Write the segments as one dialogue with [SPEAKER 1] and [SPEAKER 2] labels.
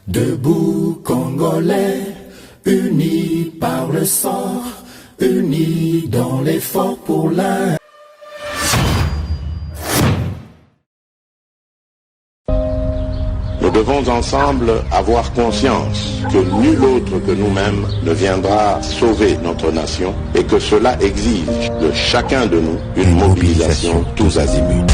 [SPEAKER 1] Debout Congolais, unis par le sang, unis dans l'effort pour l'un.
[SPEAKER 2] Nous devons ensemble avoir conscience que nul autre que nous-mêmes ne viendra sauver notre nation et que cela exige de chacun de nous une mobilisation tous azimuts.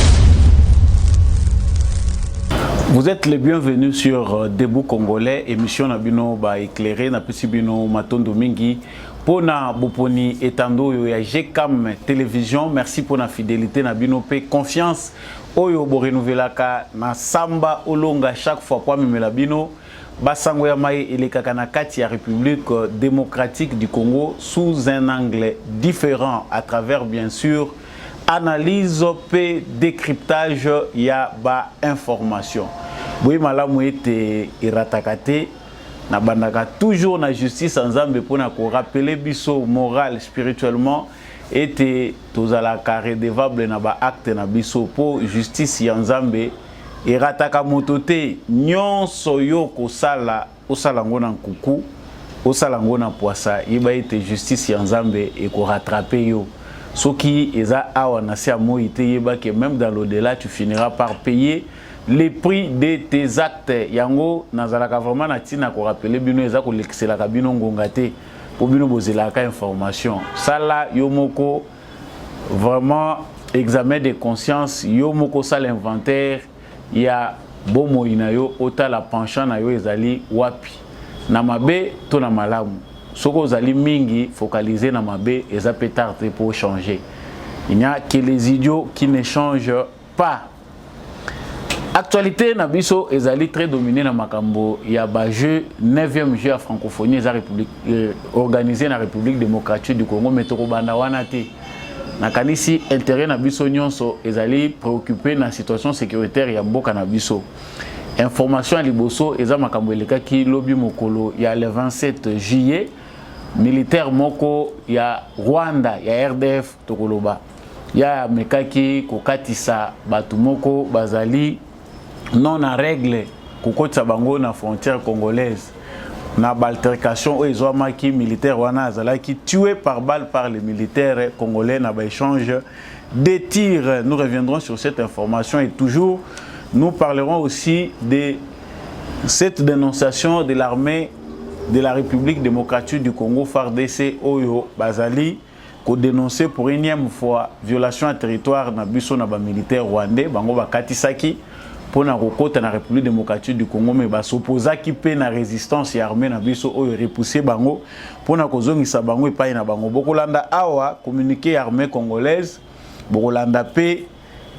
[SPEAKER 3] Vous êtes les bienvenus sur Debout Congolais, émission Nabino ba éclairé na Pisibino Matondo Mingi. Pour na Boponi Etando yo ya GCAM télévision, merci pour la fidélité Nabino pe confiance. Oyo bo renouvelaka na samba olonga chaque fois pour memela bino basango ya mai elekaka na kati ya République démocratique du Congo sous un angle différent à travers bien sûr analyse et décryptage ya ba information. Oui malamu ete iratakate na bandaka toujours na justice ensemble pour na ko rappeler biso moral spirituellement était tozalaka redevable na ba acte na biso po justice ya nzambe erataka motote nyonso yo kosala osala ngo na nkuku osala ngo na poisa yeba ete justice ya nzambe eko rattraper yo soki eza awa na sia moite yeba que même dans l'au-delà tu finiras par payer les prix de tes actes yango nazalaka vraiment na tina ko rappeler bino eza ko lekiselaka bino ngonga te pour bino bozelaka information sala yomoko vraiment examen de conscience yomoko sala inventaire ya bomo inayo ota la penchant na yo ezali wapi na mabe to na malamu soko zali mingi focaliser na mabe eza pétard pour changer. Il n'y a que les idiots qui ne changent pas. Actualité na biso ezali très dominé na makambo ya ba jeu 9e jeu à francophonie za république organisé na République démocratique du Congo metoko banda wana te na kanisi intérêt na biso nyonso ezali préoccupé na situation sécuritaire ya mboka na biso. Information à liboso eza makambo eleka ki lobi mokolo ya le 27 juillet militaire moko ya Rwanda ya RDF tokoloba ya mekaki kokatisa batu moko bazali non à règle kokotsa bango na frontière congolaise na baltercation o ezoma ki militaire wana azala ki tué par balle par les militaires congolais na ba échange de tirs. Nous reviendrons sur cette information et toujours nous parlerons aussi de cette dénonciation de l'armée de la République démocratique du Congo FARDC Oyo Bazali ko dénoncer pour une énième fois violation à territoire na biso na ba militaire rwandais bango bakatisaki pour na kokota na République démocratique du Congo mais ba s'opposa ki pe na résistance ya armée na biso oyo repousser bango pour na kozongisa bango epai na bango bokolanda awa communiqué armée congolaise bokolanda pe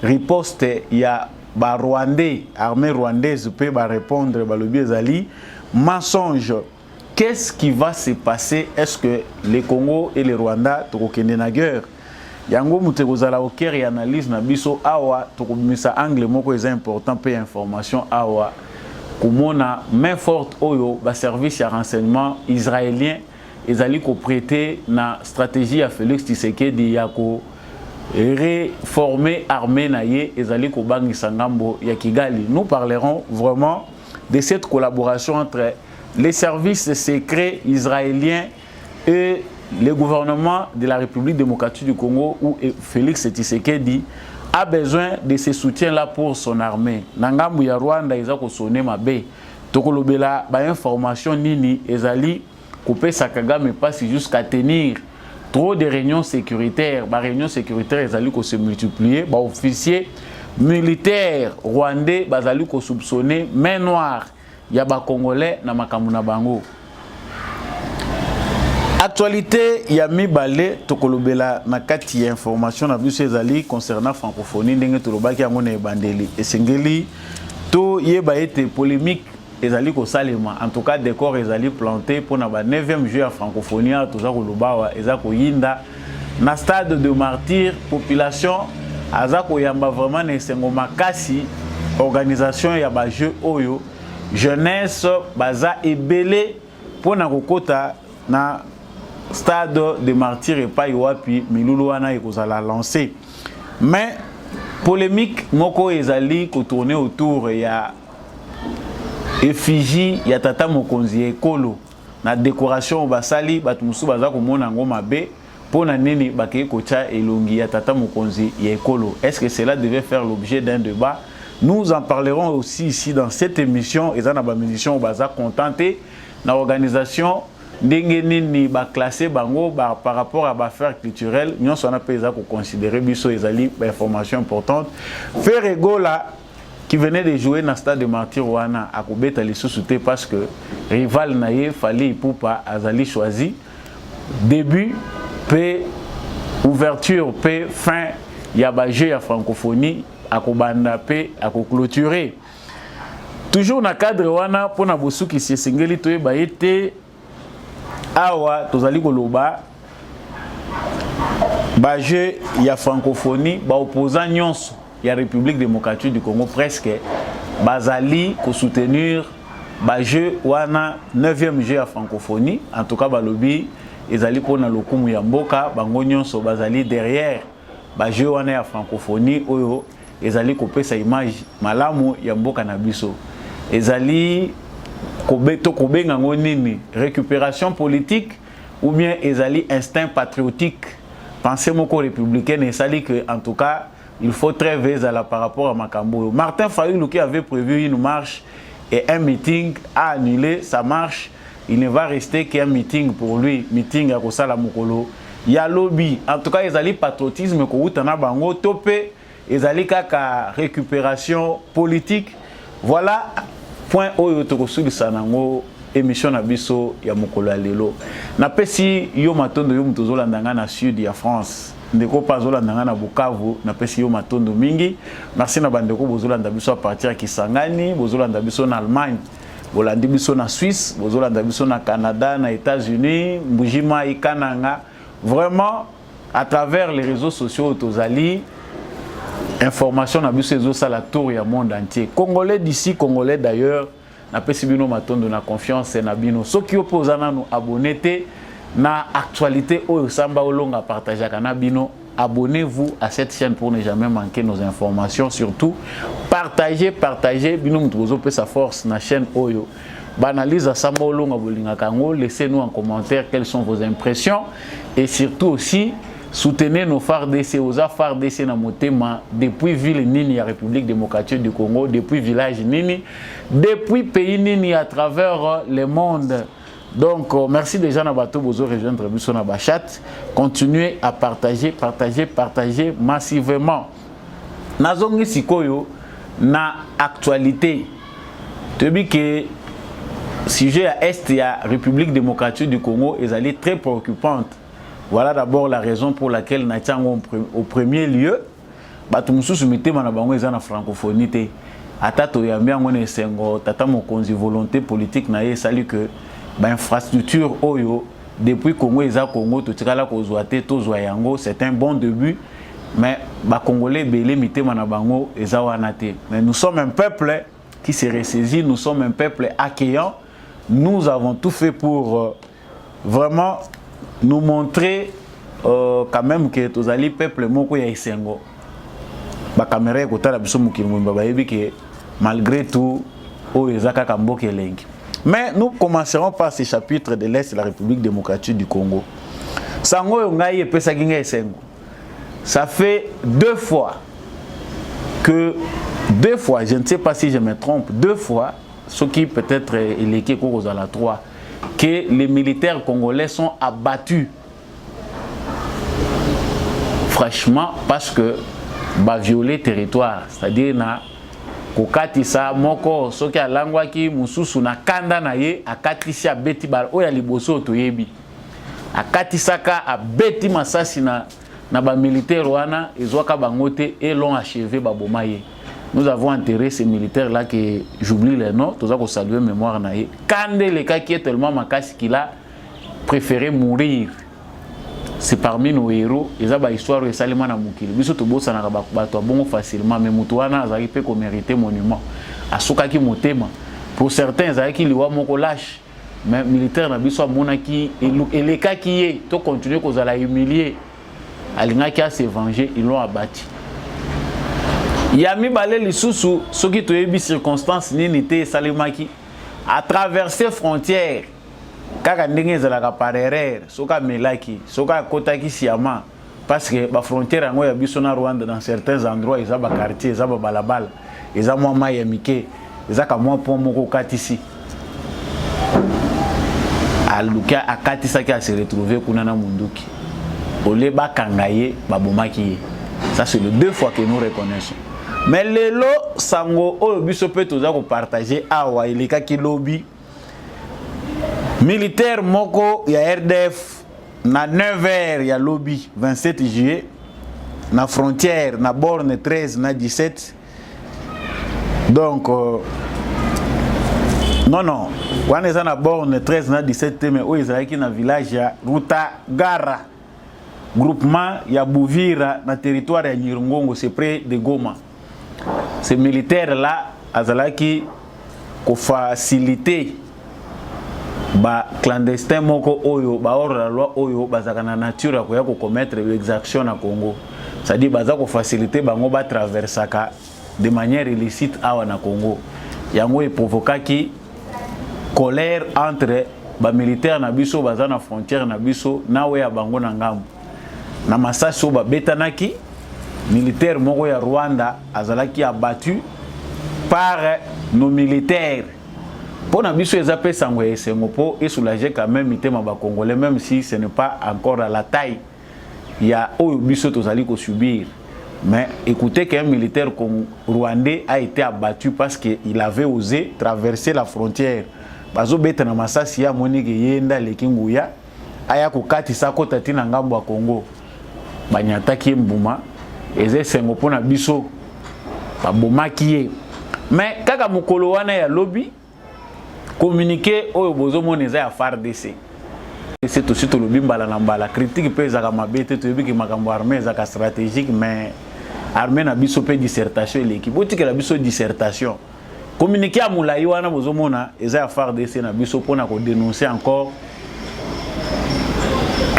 [SPEAKER 3] riposte ya ba rwandais armée rwandaise pe ba répondre ba lobi ezali mensonge. Qu'est-ce qui va se passer? Est-ce que les Congo et les Rwanda tokokende na guerre? Yango mutekozala au cœur et analyse na biso awa tokobimisa angle moko eza important pe information awa komona main forte oyo ba service ya renseignement israélien ezali ko prêter na stratégie ya Félix Tshisekedi ya ko réformer armée na ye ezali ko bangisa ngambo ya Kigali. Nous parlerons vraiment de cette collaboration entre les services secrets israéliens et le gouvernement de la République démocratique du Congo où Félix Tshisekedi a besoin de ce soutien-là pour son armée. Nangambu ya Rwanda ezako sonné mabe. Tokolobela ba information nini ezali couper sa Kagame passe jusqu'à tenir trop de réunions sécuritaires. Ba réunions sécuritaires ezali ko se multiplier. Ba officiers militaires rwandais bazali ko soupçonner main noire ya ba congolais na makambu na bango. Actualité ya mibale tokolobela na kati ya information na biso ezali concernant francophonie ndenge tolobaki yango na ebandeli esengeli to yeba ete polémique ezali ko salema en tout cas décor ezali planté pour na ba 9e jeu ya francophonie toza kolobawa ezako yinda na stade de martyr population azako yamba vraiment na esengo makasi organisation ya ba jeu oyo jeunesse baza ebele pour na kokota na stade de martyr et pas wapi milulu wana ekozala lancé mais polémique moko ezali ko tourner autour ya effigie ya tata mokonzi ekolo na décoration basali batu musu baza komona ngo mabe pona nini bakeye kocha elongi ya tata mokonzi ya ekolo. Est-ce que cela devait faire l'objet d'un débat? Nous en parlerons aussi ici dans cette émission. Et dans la émission, on va contenté dans l'organisation ndenge nini ba classé bango par rapport à l'affaire culturelle. Nous on a pas considérer biso ezali information importante. Ferrego là qui venait de jouer dans le stade de Martyr Wana à Kobeta les sous-soutés parce que rival naïe fallait pour pas azali choisi début p ouverture p fin ya ba jeu ya francophonie à kobanda pe à clôturer toujours na cadre wana pona bosu ki se singeli to ba été awa tozali koloba ba jeu ya francophonie ba opposant nyonso ya République démocratique du Congo presque bazali ko soutenir ba jeu wana 9e jeu ya francophonie en tout cas ba lobby ezali pona lokumu ya mboka bango nyonso bazali derrière ba jeu wana ya francophonie oyo ezali kopesa image malamu ya mboka na biso ezali kobeto kobenga ngo nini récupération politique ou bien ezali instinct patriotique pensée moko républicaine ezali que en tout cas il faut très veiller à la par rapport à Makambo. Martin Fayulu qui avait prévu une marche et un meeting a annulé sa marche. Il ne va rester qu'un meeting pour lui, meeting à Kosala Mokolo. Il y a lobby. En tout cas, ezali patriotisme ko utana bango topé. Ezali kaka récupération politique. Voilà point oyo tokosuli sanango émission na biso ya mokolo ya lelo. Na pesi yo matondo yo mutozola ndanga na sud ya France. Ndeko pazola ndanga na Bukavu na pesi yo matondo mingi. Merci na bandeko bozola ndabiso a partir ya Kisangani, bozola ndabiso na Allemagne, bolandi biso na Suisse, bozola ndabiso na Canada, na États-Unis, Mbujima ikananga. Vraiment à travers les réseaux sociaux tozali information na biso ezo sala tour ya monde entier. Congolais d'ici, Congolais d'ailleurs, na pesi bino matondo na confiance na bino. Soki opozana no abonné te na actualité oyo samba olonga partager kana bino. Abonnez-vous à cette chaîne pour ne jamais manquer nos informations. Surtout, partagez bino mtubozo pe sa force na chaîne oyo. Banalise à samba olonga bolinga kango, laissez-nous en commentaire quelles sont vos impressions et surtout aussi soutenez nos phares DC, aux phares DC na motema depuis ville nini ya République démocratique du Congo, depuis village nini, depuis pays nini à travers le monde. Donc merci déjà na bato bozo rejoindre biso na bachat, continuez à partager massivement. Nazongi sikoyo na actualité. Tebi que sujet à est ya République démocratique du Congo est allé très préoccupante. Voilà d'abord la raison pour laquelle Natyango au premier lieu, Batumusu mette manabango ezana francophonie te. Atato yambia ngone sengo tata mokonzi volonté politique na ye sali que ba infrastructure oyo depuis Congo eza Congo to tikala ko zoate to zoyango, c'est un bon début mais ba congolais belé mette manabango eza wana te. Mais nous sommes un peuple qui se ressaisit, nous sommes un peuple accueillant. Nous avons tout fait pour vraiment nous montrer quand même que tozali peuple moko ya isengo ba caméra ko tala biso mukili mwimba ba yebi que malgré tout o ezaka kamboke elengi. Mais nous commencerons par ce chapitre de l'Est de la République démocratique du Congo. Sango yo ngai epesa kinga isengo. Ça fait deux fois, je ne sais pas si je me trompe, deux fois, ce qui peut-être est l'équipe aux à la 3, que les militaires congolais sont abattus. Franchement, parce que bah violer territoire, c'est-à-dire na kokatisa moko soki alangwaki mususu na kanda na ye akatisi abeti bal oya liboso toyebi akatisaka abeti masasi na ba militaire wana ezwaka bangote et l'ont achevé baboma ye. Nous avons enterré ces militaires là que j'oublie les noms, tous ko saluer mémoire na ye. Kande le cas qui est tellement makasi qu'il a préféré mourir. C'est parmi nos héros, ils ont une histoire et salement na mukili. Biso to bossa na bato bongo facilement mais mutu wana azali pe ko mériter monument. Asuka ki motema. Pour certains azali ki liwa moko lâche. Mais militaire na biso amona ki et les cas qui est to continuer ko zala humilier. Alinga ki a se venger, ils l'ont abattu. Yami balé lisusu soki to yebi circonstance nini te salemaki à traverser frontière kaka ndenge ezalaka par erreur soka melaki soka kotaki siama parce que ba frontière yango ya biso na Rwanda dans certains endroits ils ont ba quartier ils ont ba balabala ils ont moi mai mike ils ont ka moi pont moko katisi aluka akatisa ki a se retrouver kuna na munduki ole ba kangaye ba bomaki. Ça c'est les 2 fois que nous reconnaissons. Mais le lo sango o biso pe toza ko partager awa ileka ki lobby militaire moko ya RDF na 9h ya lobby 27 juillet na frontière na borne 13 na 17 donc non wana eza na borne 13 na 17 mais o ezalaki na village ya Ruta Gara groupement ya Bouvira na territoire ya Nyirungongo c'est près de Goma. Ces militaires là azalaki ko faciliter ba clandestin moko oyo ba hors la loi oyo bazaka na nature ko ya ko commettre exaction na Congo. C'est-à-dire baza ko faciliter bango ba traversaka de manière illicite awa na Congo. Yango e provokaki colère entre ba militaire na biso baza na frontière na biso na we ya bango na ngambo. Na masasi ba betanaki militaire moko ya Rwanda azalaki abattu par nos militaires. Pour na biso ezapé sango esengo po et soulager quand même mitema ba congolais même si ce n'est pas encore à la taille ya oyo biso tozali ko subir. Mais écoutez qu'un militaire rwandais a été abattu parce qu'il avait osé traverser la frontière. Bazo beta na masasi ya monike yenda lekinguya aya ko katisa ko tatina ngambo ya Congo. Banyataki mbuma eze sengo pona biso babomaki ye. Mais kaka mokolo wana ya lobby communiqué oyo bozo moneza ya FARDC c'est aussi to lobby mbala na mbala critique pe ezaka mabete to yebiki makambo armée ezaka stratégique mais armée na biso pe dissertation l'équipe botiki la biso dissertation communiqué a mulai wana bozo mona eza ya FARDC na biso pona ko dénoncer encore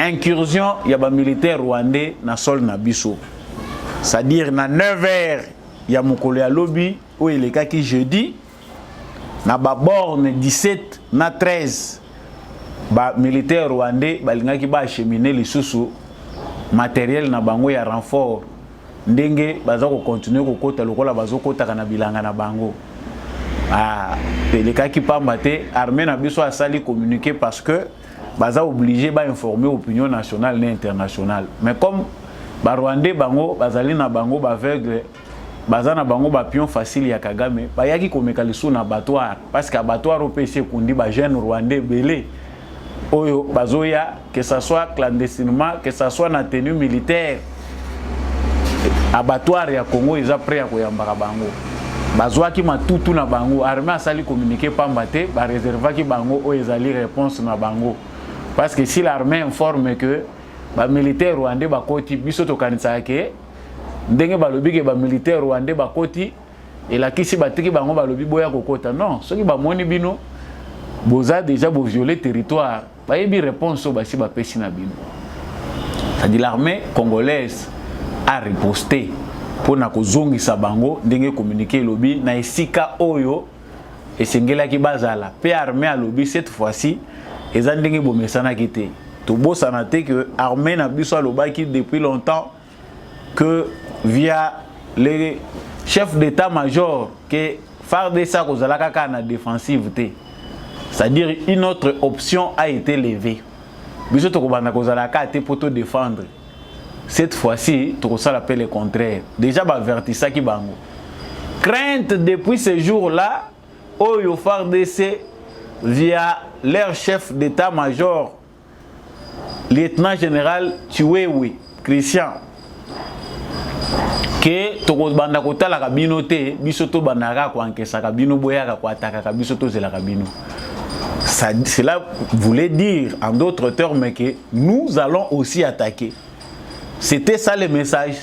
[SPEAKER 3] incursion ya ba militaire rwandais na sol na biso. C'est-à-dire na 9h ya mokolo ya lobby o elekaki jeudi na ba borne 17 na 13 ba militaire rwandais balingaki ba acheminer lisusu matériel na bango ya renfort ndenge baza ko continuer ko kota lokola bazo kota kana bilanga na bango. Elekaki pamba te armée na biso asali communiquer parce que baza obligé ba informer opinion nationale et internationale. Mais comme ba Rwandais bango bazali na bango ba aveugle baza na bango ba pion facile ya Kagame ba yaki komeka lisu na abattoir parce que abattoir OPC kundi ba jeune Rwandais belé oyo bazoya que ça soit clandestinement que ça soit na tenue militaire abattoir ya Congo ils a prêt à koyambaka bango bazwaki matutu na bango armée asali communiquer pamba te ba réservaki bango oyo ezali réponse na bango. Parce que si l'armée informe que les militaires rwandais bakoti biso to kanisa ke ndenge balobi ke ba militaire rwandais bakoti et la kisi batiki bango balobi boya kokota non soki ba moni bino boza déjà bo violer territoire ba yebi réponse ba si ba pesi na bino. C'est-à-dire l'armée congolaise a riposté pour na kozongisa bango ndenge communiquer lobby na esika oyo esengela ki bazala pe armée a lobby cette fois-ci ezandenge bomesana kité to bosana te que armée na biso lobaki depuis longtemps que via les chefs d'état-major que FARDC kozalaka ka na défensive te. C'est-à-dire une autre option a été levée. Biso to kobanda kozalaka te pour te défendre. Cette fois-ci, to kosala appelle le contraire. Déjà ba avertissa ki bango. Crainte depuis ce jour-là oyo FARDC via leur chef d'état-major, lieutenant général Chiwewe Christian, que tokobanda kotala kabino te biso to bandaka ko ankesa kabino boyaka ko ataka biso to zela kabino. Cela voulait dire en d'autres termes que nous allons aussi attaquer. C'était ça le message.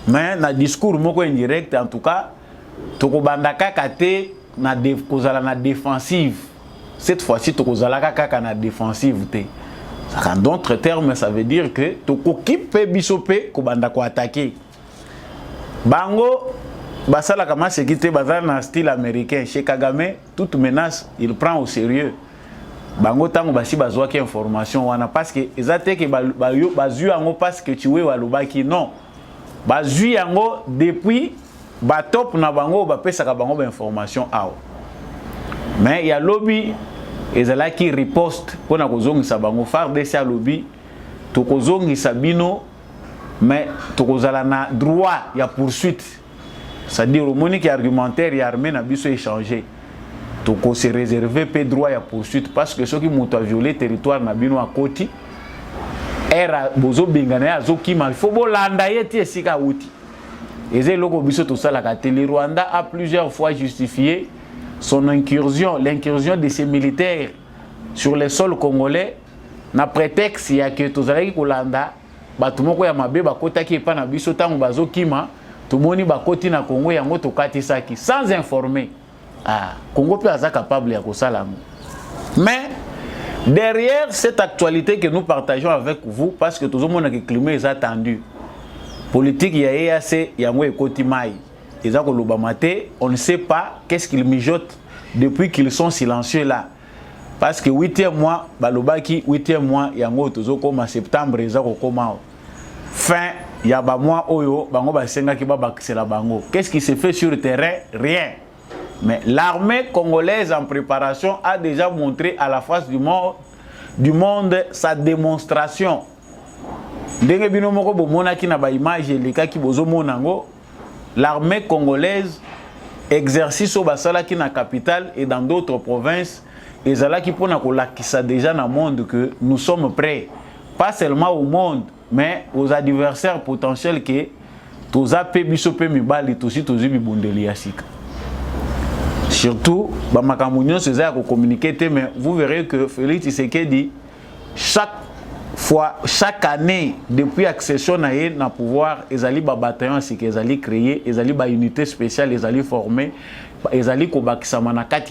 [SPEAKER 3] Mais dans le discours moko indirect en tout cas tokobandaka kate na kozala na défensive. Cette fois-ci, tokozalaka kaka na défensive te. En d'autres termes, ça veut dire que tokokipe bisope kobanda ko attaquer. Bango basala kama sécurité bazala na style américain. Chez Kagame, toute menace, il prend au sérieux. Bango tango basi bazwa ki information wana parce que ezate ke bazu yango parce que tu wa lobaki non. Bazu yango depuis ba top na bango ba pesa ka bango ba information awo. Mais il y a lobby ezala ki riposte pona kozongisa bango FARDC a lobby to kozongisa bino mais to kozala na droit ya poursuite. C'est-à-dire au monique argumentaire et armé na biso échanger. Toko se réserver pe droit à poursuite parce que ceux qui m'ont violé territoire na bino à côté era bozo bingana azoki mal faut bolanda yeti esika uti eze loko biso to sala ka télé Rwanda a plusieurs fois justifié son incursion l'incursion de ces militaires sur les sols congolais na prétexte ya que tozalaki kolanda bato moko ya mabe bakotaki epa na biso tango bazokima tomoni bakoti na Congo yango tokatisaki sans informer. Ah, Congo peut être capable de faire ça. Mais derrière cette actualité que nous partageons avec vous, parce que tout le monde a que le climat est attendu, politique il y a EAC, il y a un côté maï, on ne sait pas qu'est-ce qu'ils mijotent depuis qu'ils sont silencieux là. Parce que 8e mois, balobaki 8e mois, il y a un autre comme septembre, il y a fin, il y a un mois oyo, bango basenga ki ba bakisela bango. Qu'est-ce qui se fait sur le terrain? Rien. Mais l'armée congolaise en préparation a déjà montré à la face du monde sa démonstration. L'armée congolaise exercice au basala qui na capitale et dans d'autres provinces et zala qui pona ko lakisa déjà dans le monde que nous sommes prêts, pas seulement au monde mais aux adversaires potentiels que tous a pe biso pe mibali tosi tozi bibundeli yasika. Surtout, Bamakamounion se a communiqué, mais vous verrez que Félix Tshisekedi, chaque année, depuis l'accession à le pouvoir, ils allaient bataillon, c'est qu'ils allaient créer, ils allaient unité spéciale, ils allaient former, ils allaient combattre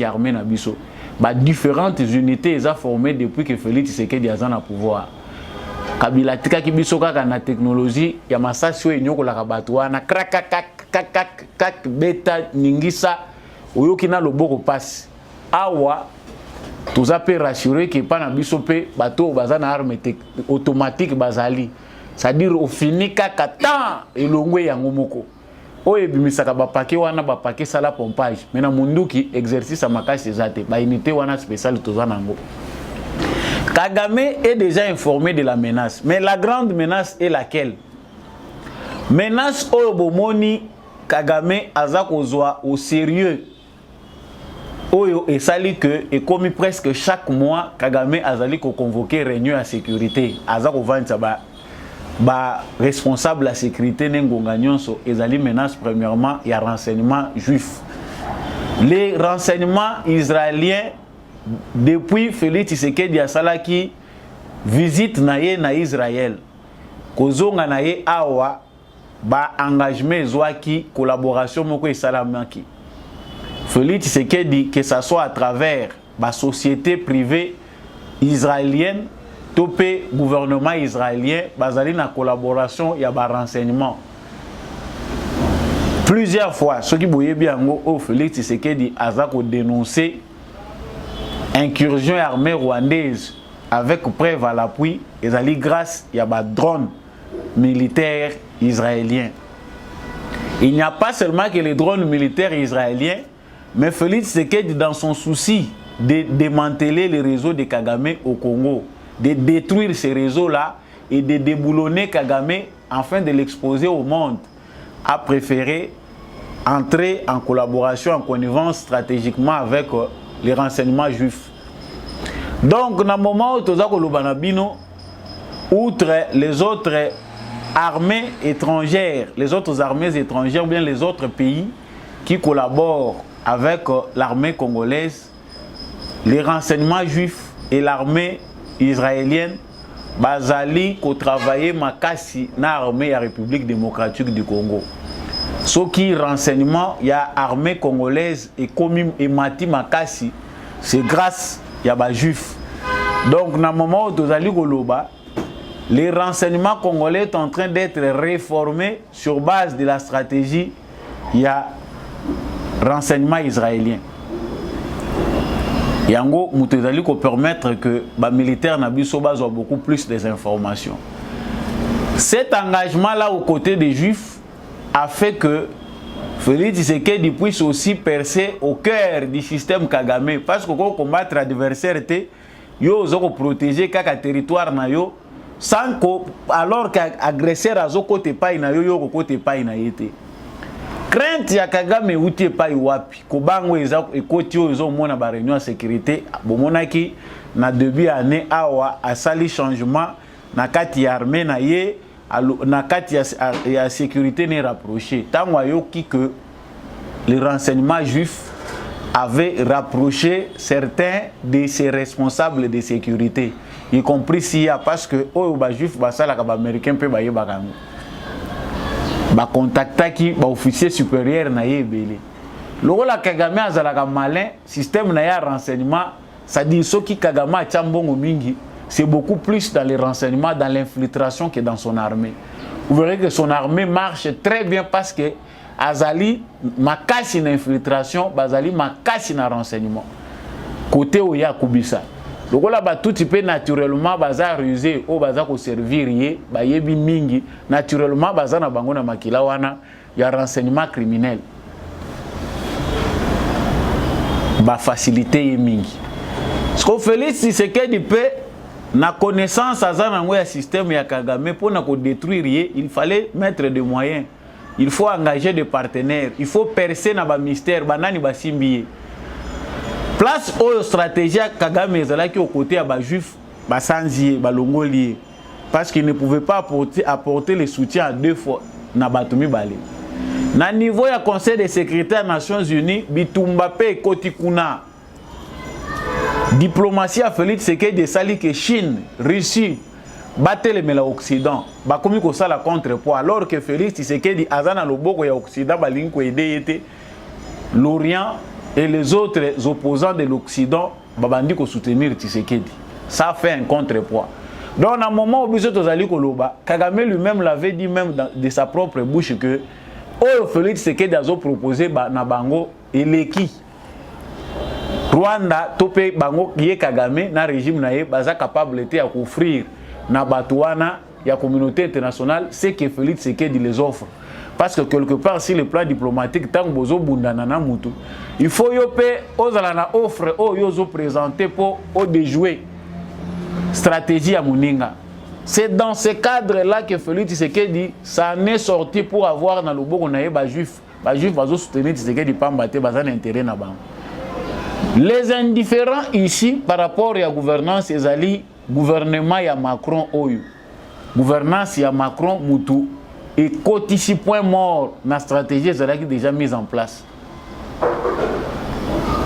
[SPEAKER 3] armée na biso. Différentes unités ils ont formé depuis que Félix Tshisekedi a le pouvoir. Kabila tika ki biso kaka na technologie ya masasi oyo nyoko la kabatwa na krak beta ningisa oyoki na loboko passe awa toza pe rassurer que pas na biso pe bato bazana arme automatique bazali c'est-à-dire au fini kaka temps elongwe yango moko oyo ebimisaka bapake wana bapake sala pompage mais na munduki exercice à makasi ezate ba unité wana spéciale toza nango. Kagame est déjà informé de la menace, mais la grande menace est laquelle? Menace oyo bomoni Kagame aza kozwa au sérieux. Oyo esali que et comme presque chaque mois Kagame azali ko convoquer réunion à sécurité aza ko vanta ba responsable la sécurité nengonga nyonso ezali menace premièrement il y a renseignement juif. Les renseignements israéliens depuis Félix Tshisekedi asala ki visite na Israël kozonga na ye awa ba engagement zwaki collaboration moko esalamaki. Félix Tshisekedi que ça soit à travers la société privée israélienne, topé gouvernement israélien, bazali na collaboration ya ba renseignement. Plusieurs fois, ceux qui voyaient bien au Félix Tshisekedi azako dénoncer incursion armée rwandaise avec preuve à l'appui, ezali grâce ya ba drone militaires israéliens. Il n'y a pas seulement que les drones militaires israéliens, mais Félix Tshisekedi, dans son souci de démanteler les réseaux de Kagame au Congo, de détruire ces réseaux-là et de déboulonner Kagame afin de l'exposer au monde, a préféré entrer en collaboration, en connivence stratégiquement avec les renseignements juifs. Donc, dans le moment où Tozako Lubanabino, outre les autres armées étrangères, les autres armées étrangères, ou bien les autres pays qui collaborent avec l'armée congolaise, les renseignements juifs et l'armée israélienne, bazali ko travailler makasi na armée la République démocratique du Congo. Ce qui renseignement y a armée congolaise et comme et mati makasi, c'est grâce ya ba juif. Donc dans le moment où tozali koloba, les renseignements congolais sont en train d'être réformés sur base de la stratégie ya renseignement israélien. Yango Moutezali ko permettre que les militaires na biso bazwa beaucoup plus des informations. Cet engagement là aux côtés des Juifs a fait que Félix Tshisekedi puisse aussi percer au cœur du système Kagame parce que quand combattre l'adversaire yo zoko protéger kaka territoire na yo sans que alors qu'agresseur azo côté pai na yo yo côté pai na yete. Crainte ya Kagame uti pai wapi ko bango eza ekoti yo zo mona ba réunion de sécurité bomonaki na début année awa asali changement na kati ya armée na ye na kati ya sécurité n'est rapproché. Tant que les renseignements juifs avaient rapproché certains de ses responsables de sécurité, y compris SIA, parce que les juifs les américains peuvent contacter qui officier supérieur na yebele. Logo la Kagame azalaka malin système na ya renseignement, ça dit ce qui Kagame a chambongo mingi. C'est beaucoup plus dans les renseignements, dans l'infiltration que dans son armée. Vous verrez que son armée marche très bien parce que Azali m'a cassé une infiltration, Azali m'a cassé un renseignement. Côté où il y a Koubissa. Donc là, tout peut naturellement bazar rusé au bazar ko servir yé, ba yebi mingi naturellement bazar na bango na makila wana ya renseignement criminel. Ba facilité yé mingi. Ce qu'on Félix Tshisekedi peut na connaissance à système ya Kagame pour na détruire, il fallait mettre des moyens. Il faut engager des partenaires, il faut percer na ba mystère, banani ba simbié. Place aux stratégies Kagame ezalaki au côté ya ba juif, ba sanzié, ba longolié parce qu'il ne pouvait pas apporter le soutien à deux fois na batumi balé. Na niveau ya Conseil de sécurité des Nations Unies, bitumba pe kotikuna. Diplomatie a Félix Tshisekedi de sali que Chine, Russie, battent l'Occident. Ba komi ko sala contrepoids alors que Félix Tshisekedi azana loboko ya Occident balingi ko aider l'Orient et les autres opposants de l'Occident babandi ko soutenir Tshisekedi. Ça fait un contrepoids. Donc à un moment où biso tozali koloba, Kagame lui-même l'avait dit même de sa propre bouche que Félix Tshisekedi a proposé na bango eleki Rwanda topé bango yé Kagame na régime na yé baza capable était à offrir na batouana ya communauté internationale c'est que Félix Tshisekedi les offre parce que quelque part si le plan diplomatique tant bozo bundana na mutu il faut yopé ozala na offre o yozo présenter pour o déjouer stratégie à Muninga. C'est dans ce cadre là que Félix Tshisekedi ça en est sorti pour avoir na loboko na yé ba juif bazo soutenir Tshisekedi pambate baza na intérêt na bango. Les indifférents ici par rapport à la gouvernance ezali gouvernement ya Macron oyo. Gouvernance ya Macron mutu et côté point mort na stratégie ezali déjà mise en place.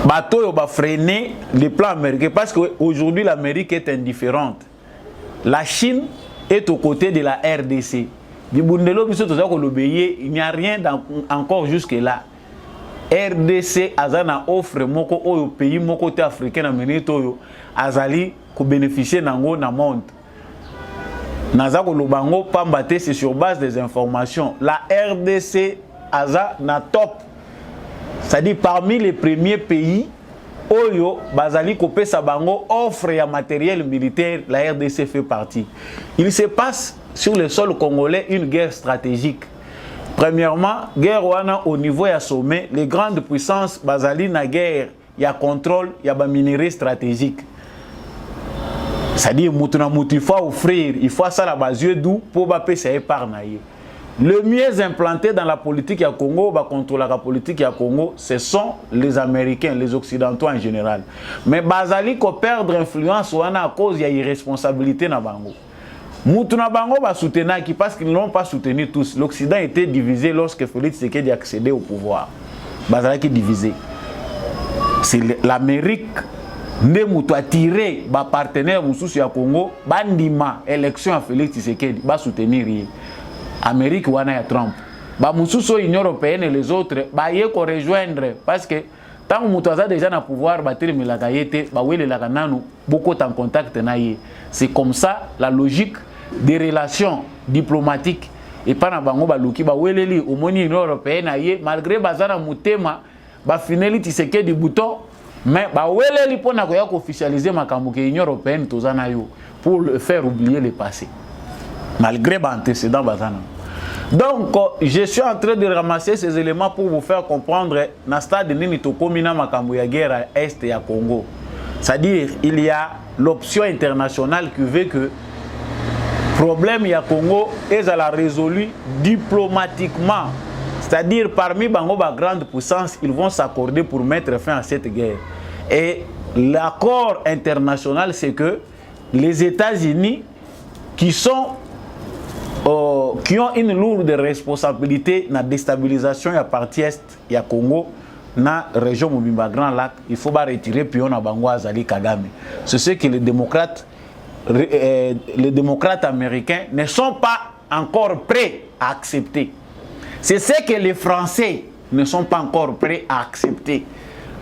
[SPEAKER 3] Bateau yo ba freiner les plans américains parce que aujourd'hui l'Amérique est indifférente. La Chine est aux côtés de la RDC. Bibundelo biso toza ko lobeye, il n'y a rien encore jusque là. RDC azana offre moko oyo pays moko te africain na minute oyo azali ko bénéficier nango na monde. Naza ko lobango pambate c'est sur base des informations. La RDC aza na top. C'est-à-dire parmi les premiers pays oyo bazali ko pesa bango offre ya matériel militaire, la RDC fait partie. Il se passe sur le sol congolais une guerre stratégique. Premièrement, guerre wana au niveau ya sommet, les grandes puissances bazali na guerre, il y a contrôle, il y a ba minerais stratégique. C'est-à-dire mutuna mutu il faut offrir, il faut ça la base d'où pour ba pesa épargner. Le mieux implanté dans la politique ya Congo, ba contrôler la politique ya Congo, ce sont les Américains, les Occidentaux en général. Mais bazali ko perdre influence wana à cause ya irresponsabilité na bango. Moutuna bango va soutenir qui parce qu'ils n'ont pas soutenu tous. L'Occident était divisé lorsque Félix Tshisekedi accédait au pouvoir. Bazalaki divisé. C'est l'Amérique ne moutou attiré ba partenaire moussous ya Congo bandima élection à Félix Tshisekedi ba soutenir rien. Amérique wana ya Trump. Ba moussous Union européenne et les autres ba yé ko rejoindre parce que tant moutou a déjà na pouvoir ba télé milaka yete ba wele la kananu beaucoup en contact na yé. C'est comme ça la logique des relations diplomatiques et pas na bango baluki ba weleli au moni Union européenne aye malgré bazana mutema ba finali Tshisekedi bouton mais ba wele li pona ko ya officialiser makambo ke Union européenne tozana yo pour le faire oublier le passé malgré ba antécédents bazana. Donc je suis en train de ramasser ces éléments pour vous faire comprendre na stade nini tokomi na makambo ya guerre à est ya Congo. C'est-à-dire il y a l'option internationale qui veut que problème ya Congo est à la résolu diplomatiquement. C'est-à-dire parmi bango ba grande puissance, ils vont s'accorder pour mettre fin à cette guerre. Et l'accord international c'est que les États-Unis qui ont une lourde responsabilité dans la déstabilisation de la partie est du Congo, dans la région Mobimba Grand Lac, il faut retirer puis on a Bango Azali Kagame. C'est ce que les démocrates américains ne sont pas encore prêts à accepter. C'est ce que les Français ne sont pas encore prêts à accepter.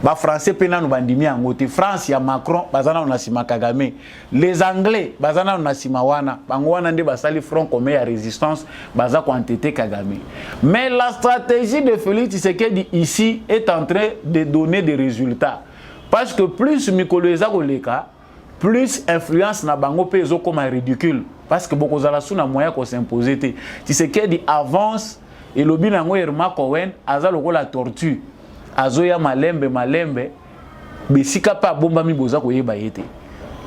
[SPEAKER 3] Les Français pena bandimi angote France ya Macron bazana onasima Kagame, les Anglais bazana onasima wana bango wana nde basali front commun ya résistance baza ko entêter Kagame. Mais la stratégie de Félix Tshisekedi ici est en train de donner des résultats parce que plus mikoleza koleka plus influence na bango pe zo comme ridicule parce que beaucoup zala suna moyen ko s'imposer te Tshisekedi avance et lobi nango Irma Cohen aza lokola tortue azoya malembe besika pa bomba mi boza ko yeba yete.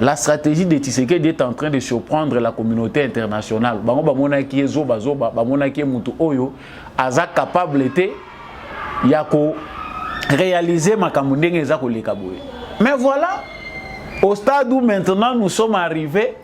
[SPEAKER 3] La stratégie de Tshisekedi est en train de surprendre la communauté internationale. Bango ba mona ki ezoba ba mona ki mutu oyo aza capable te ya ko réaliser makambo ndenge eza ko leka boye. Mais voilà, au stade où maintenant nous sommes arrivés,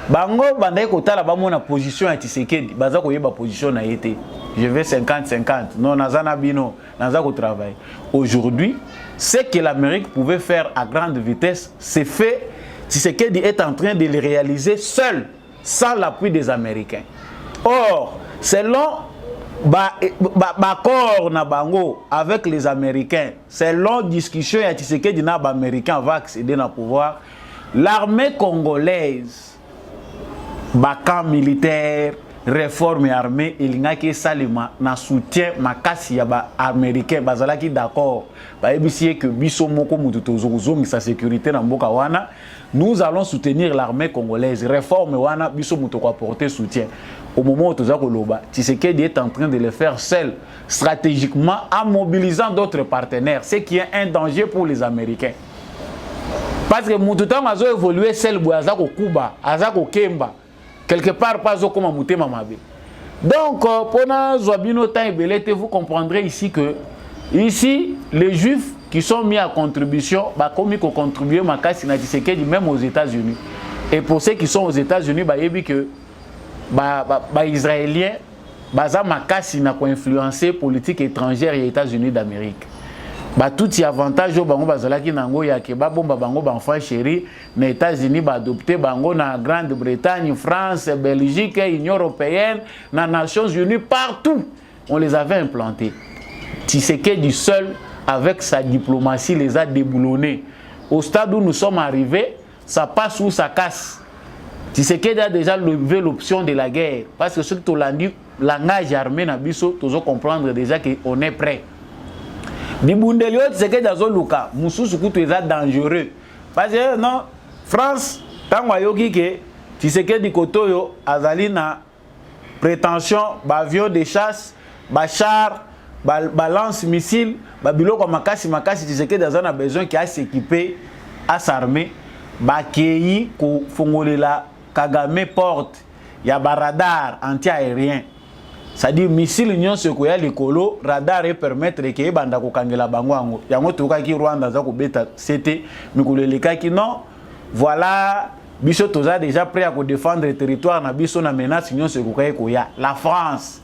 [SPEAKER 3] bango bandai kotala ba mona position ya Tshisekedi baza ko yeba position na yete. Je vais 50-50. Non, Nazana Bino, Nazako travail. Aujourd'hui, ce que l'Amérique pouvait faire à grande vitesse, c'est fait. Tshisekedi est en train de le réaliser seul, sans l'appui des Américains. Or, selon l'accord Nabango avec les Américains, selon discussion, Tshisekedi n'a pas américain va accéder au pouvoir. L'armée congolaise, camp militaire, réforme armée il n'a que salima na soutien makasi ya ba américain bazalaki d'accord ba ebisiye que biso moko mutu tozozongi sa sécurité na mboka wana nous allons soutenir l'armée congolaise réforme wana biso mutu ko apporter soutien au moment où toza koloba Tshisekedi est en train de le faire seul stratégiquement en mobilisant d'autres partenaires ce qui est un danger pour les Américains parce que mutu tant azo évoluer seul boaza ko kuba aza ko kemba quelque part pas comme un mouté mamabe. Donc pendant Zouabino temps et vous comprendrez ici que ici les Juifs qui sont mis à contribution bah comme ils ont contribué ma casse na Tshisekedi même aux États-Unis. Et pour ceux qui sont aux États-Unis bah yebi que bah Israéliens bah ça ma casse n'a pas influencé politique étrangère et États-Unis d'Amérique. Bah tout y avantage au bango bazalaki nango ya ke ba bomba bango ba enfant chéri na États-Unis ba adopter bango na Grande-Bretagne, France, Belgique, Union européenne, na Nations Unies partout on les avait implantés. Tshisekedi seul avec sa diplomatie les a déboulonnés. Au stade où nous sommes arrivés, ça passe ou ça casse. Tshisekedi a déjà levé l'option de la guerre parce que ce que tu l'as dit langage armé na biso tozo comprendre déjà que on est prêt. Dibundelio Tshisekedi azoluka mususu kutu eza dangereux parce que non France tango ayoki ke Tshisekedi kotoyo azali na prétention ba avion de chasse ba char ba lance missile ba biloko makasi Tshisekedi azana besoin qui a s'équiper à s'armer ba kei ko fongolela Kagame porte ya ba radar anti-aérien. C'est-à-dire missile union ce koya likolo radar et permettre que banda ko kangela bango yango yango toka ki Rwanda za ko beta c'était mikoleleka ki non voilà biso toza déjà prêt à défendre le territoire na biso na menace union ce koya la France.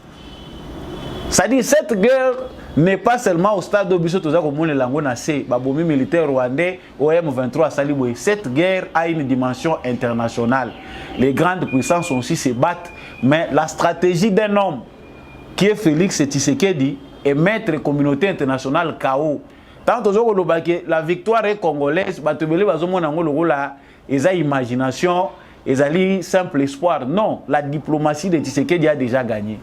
[SPEAKER 3] C'est-à-dire cette guerre n'est pas seulement au stade de biso toza ko mone lango na C babomi militaire rwandais OM23 saliboy. Cette guerre a une dimension internationale. Les grandes puissances aussi se battent mais la stratégie d'un homme qui est Félix Tshisekedi et mettre la communauté internationale KO. Tant que la victoire est congolaise, ils ont imagination, ils ont simple espoir. Non, la diplomatie de Tshisekedi a déjà gagné.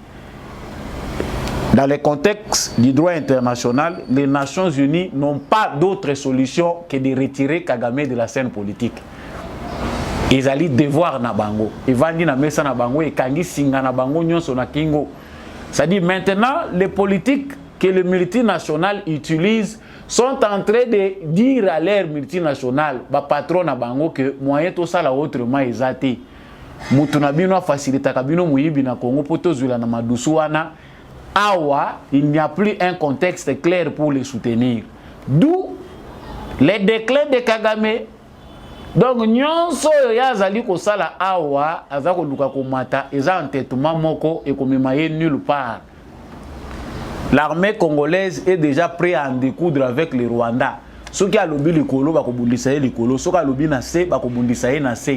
[SPEAKER 3] Dans le contexte du droit international, les Nations Unies n'ont pas d'autre solution que de retirer Kagame de la scène politique. Ils allaient devoir na bango. Ils vont dire na mesa na bango et kangi singa na bango nyonso na kingo. C'est-à-dire maintenant, les politiques que les multinationales utilisent sont en train de dire à l'air multinationale, ba patron na bango que moyen tout ça la autrement exacté. Mutuna bino facilita kabino muyibi na Congo poto zula na madusu wana. Awa, il n'y a plus un contexte clair pour les soutenir. D'où les déclins de Kagame. Donc, nyonso yazali ko sala awa, azako luka komata, eza entêtement moko et komimaye nulle part. L'armée congolaise est déjà prête à en découdre avec le Rwanda. Ceux qui a lobby likolo bako bundisa likolo, ceux qui a lobby na se bako bundisa na se.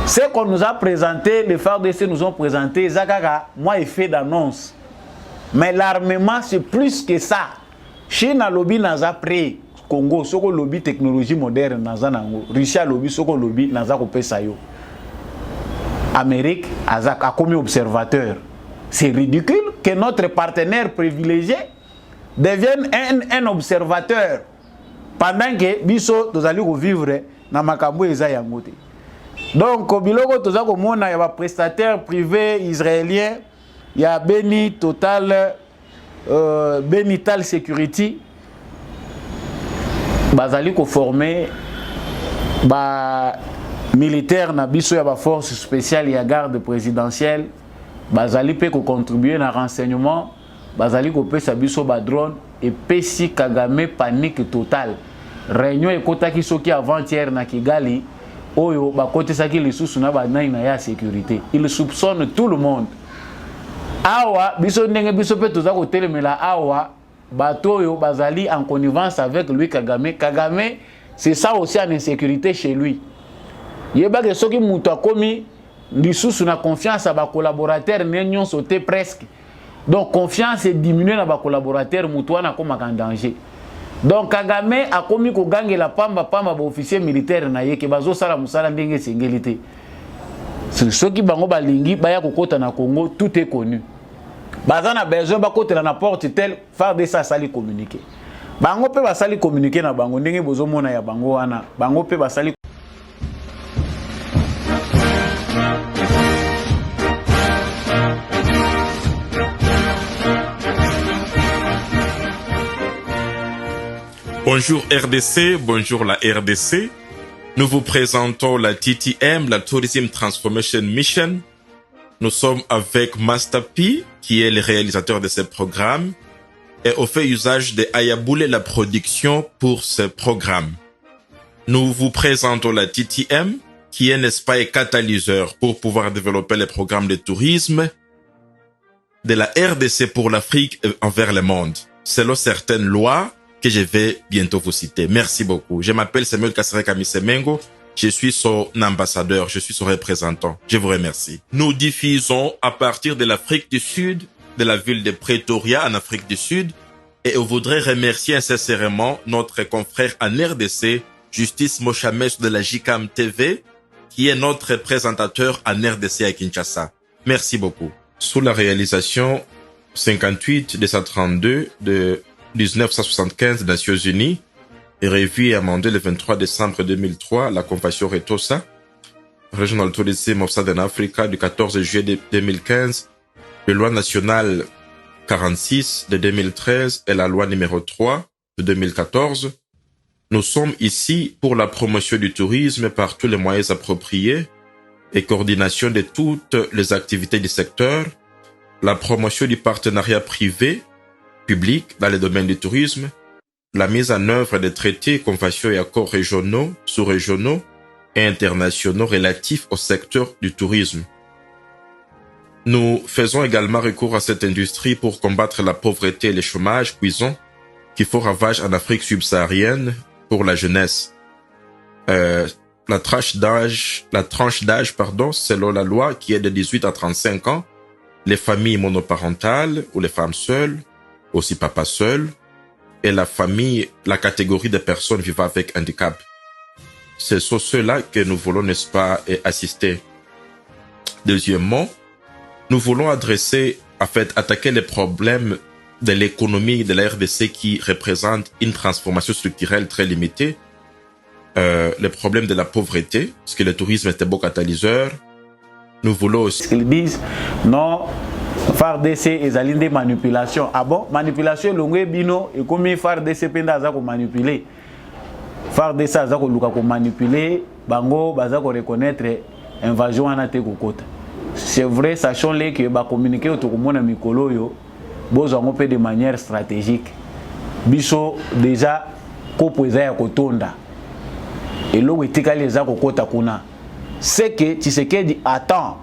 [SPEAKER 3] Ce qu'on nous a présenté, les FARDC nous ont présenté, Zakaka, moi, effet d'annonce. Mais l'armement, c'est plus que ça. Chine a lobby naza prêt. Congo, soko lobby technologie moderne naza nango. Russie a lobby soko lobby naza kopé sayo. Amérique a commis observateur. C'est ridicule que notre partenaire privilégié devienne un observateur pendant que biso tozali ko vivre na makambo eza yangote. Donc, biloko toza komona ya ba prestataire privé israélien, ya Beni Total, Benital Security, bazali ko former ba militaire na biso ya ba force spéciale ya garde présidentielle, bazali pe ko contribuer na renseignement, bazali ko pesa biso ba drone et pesi Kagame panique totale. Réunion ekotaki soki avant-hier na Kigali. Oyo bakote saki lisusu na banai na ya sécurité. Il soupçonne tout le monde. Awa biso ndenge biso pe toza ko telemela awa bato yo bazali en connivence avec lui Kagame. Kagame c'est ça aussi en insécurité chez lui. Yeba ke soki muto akomi lisusu na confiance à ba collaborateur nenyon sauté presque. Donc confiance est diminuée na ba collaborateur muto wana koma en danger. Donc Kagame a commis ko gange la pamba ba officier militaire na yeke bazo sala musala ndenge sengelité. Ceux qui bango balingi baya kokota na Congo, tout est connu. Bazana besoin ba kotela na porte tel faire de ça sali communiquer. Bango pe ba sali communiquer na bango ndenge bozo mona ya bango wana. Bango pe ba sali.
[SPEAKER 4] Bonjour RDC, bonjour la RDC. Nous vous présentons la TTM, la Tourism Transformation Mission. Nous sommes avec Master P, qui est le réalisateur de ce programme, et on fait usage de Ayaboulé la production pour ce programme. Nous vous présentons la TTM, qui est un espace catalyseur pour pouvoir développer les programmes de tourisme de la RDC pour l'Afrique et envers le monde, selon certaines lois que je vais bientôt vous citer. Merci beaucoup. Je m'appelle Samuel Kassere Kamisemengo. Je suis son ambassadeur, je suis son représentant. Je vous remercie. Nous diffusons à partir de l'Afrique du Sud, de la ville de Pretoria en Afrique du Sud, et on voudrait remercier sincèrement notre confrère en RDC, Justice Mochames de la JCAM TV, qui est notre présentateur en RDC à Kinshasa. Merci beaucoup. Sous la réalisation 58 232 de 1975 des Nations Unies et revu et amendé le 23 décembre 2003, la Convention Retosa, Regional Tourism of Southern Africa du 14 juillet 2015, la loi nationale 46 de 2013 et la loi numéro 3 de 2014. Nous sommes ici pour la promotion du tourisme par tous les moyens appropriés et coordination de toutes les activités du secteur, la promotion du partenariat privé public dans le domaine du tourisme, la mise en œuvre des traités, conventions et accords régionaux, sous-régionaux et internationaux relatifs au secteur du tourisme. Nous faisons également recours à cette industrie pour combattre la pauvreté et le chômage cuisant qui font ravage en Afrique subsaharienne pour la jeunesse. La tranche d'âge, selon la loi qui est de 18 à 35 ans, les familles monoparentales ou les femmes seules, aussi papa seul, et la famille, la catégorie de personnes vivant avec handicap. Ce sont ceux-là que nous voulons, n'est-ce pas, assister. Deuxièmement, nous voulons adresser en fait, attaquer les problèmes de l'économie de la RDC qui représente une transformation structurelle très limitée, le problème de la pauvreté, parce que le tourisme est un beau catalyseur. Nous voulons aussi...
[SPEAKER 3] Ils disent, non, FARDC est des manipulations. Ah bon, manipulation, l'ongé bino, et comme FARDC penda za ko manipuler. FARDC za ko luka ko manipuler, bango baza ko reconnaître invasion anate ko kota. C'est vrai, sachons-les que ba communiquer autour de mikolo yo, bozo ngo pe de manière stratégique. Biso déjà ko poeza ya kotonda. Et l'eau etikali za ko kota kuna. C'est que Tshisekedi attend.